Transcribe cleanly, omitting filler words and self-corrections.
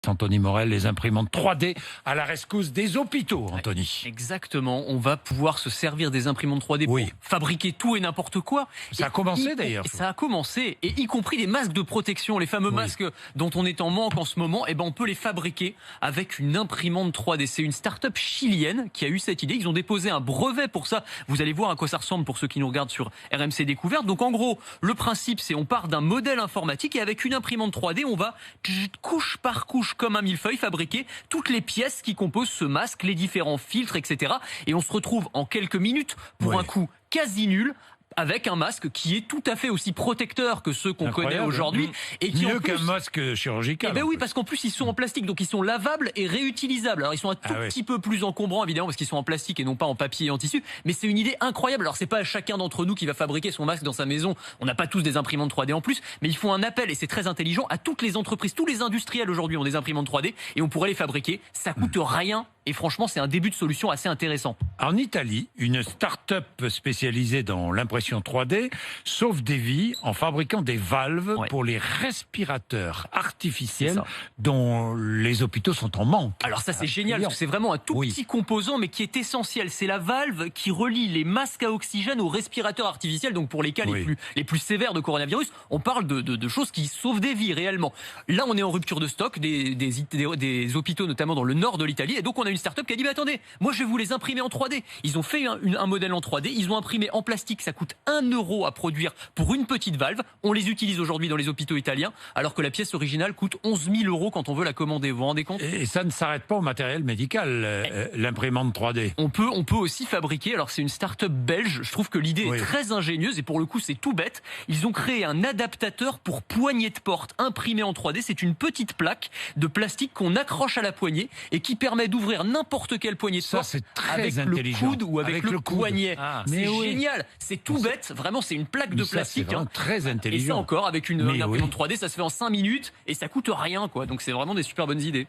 spécialiste Anthony Morel, les imprimantes 3D à la rescousse des hôpitaux, Anthony. Exactement, on va pouvoir se servir des imprimantes 3D pour fabriquer tout et n'importe quoi. Ça a commencé d'ailleurs. Ça a commencé, et y compris les masques de protection, les fameux masques dont on est en manque en ce moment, et ben on peut les fabriquer avec une imprimante 3D. C'est une start-up chilienne qui a eu cette idée, ils ont déposé un brevet pour ça. Vous allez voir à quoi ça ressemble pour ceux qui nous regardent sur RMC Découverte. Donc en gros, le principe c'est on part d'un modèle informatique et avec une imprimante 3D, on va couche par couche comme un millefeuille fabriquer toutes les pièces qui composent ce masque, les différents filtres, etc. Et on se retrouve en quelques minutes pour un coût quasi nul, avec un masque qui est tout à fait aussi protecteur que ceux qu'on connaît aujourd'hui. Et qui mieux qu'un masque chirurgical. Eh ben oui, parce qu'en plus ils sont en plastique, donc ils sont lavables et réutilisables. Alors ils sont un tout petit peu plus encombrants évidemment parce qu'ils sont en plastique et non pas en papier et en tissu, mais c'est une idée incroyable. Alors c'est pas chacun d'entre nous qui va fabriquer son masque dans sa maison, on n'a pas tous des imprimantes 3D en plus, mais ils font un appel, et c'est très intelligent, à toutes les entreprises, tous les industriels aujourd'hui ont des imprimantes 3D et on pourrait les fabriquer, ça coûte rien. Et franchement, c'est un début de solution assez intéressant. En Italie, une start-up spécialisée dans l'impression 3D sauve des vies en fabriquant des valves pour les respirateurs artificiels dont les hôpitaux sont en manque. Alors ça, c'est génial, parce que c'est vraiment un tout petit composant, mais qui est essentiel. C'est la valve qui relie les masques à oxygène aux respirateurs artificiels. Donc pour les cas les plus sévères de coronavirus, on parle de choses qui sauvent des vies réellement. Là, on est en rupture de stock des hôpitaux, notamment dans le nord de l'Italie. Et donc on a une start-up qui a dit, mais attendez, moi je vais vous les imprimer en 3D. Ils ont fait un modèle en 3D, ils ont imprimé en plastique, ça coûte 1 euro à produire pour une petite valve. On les utilise aujourd'hui dans les hôpitaux italiens, alors que la pièce originale coûte 11 000 euros quand on veut la commander. Vous vous rendez compte ? Et ça ne s'arrête pas au matériel médical, l'imprimante 3D. On peut aussi fabriquer, alors c'est une start-up belge, je trouve que l'idée est très ingénieuse, et pour le coup c'est tout bête. Ils ont créé un adaptateur pour poignée de porte imprimé en 3D. C'est une petite plaque de plastique qu'on accroche à la poignée et qui permet d'ouvrir n'importe quelle poignée de porte avec le coude ou avec le poignet. C'est génial, c'est tout bête, vraiment c'est une plaque de plastique. C'est très intelligent. Et ça encore, avec une imprimante 3D, ça se fait en 5 minutes et ça coûte rien, quoi. Donc c'est vraiment des super bonnes idées.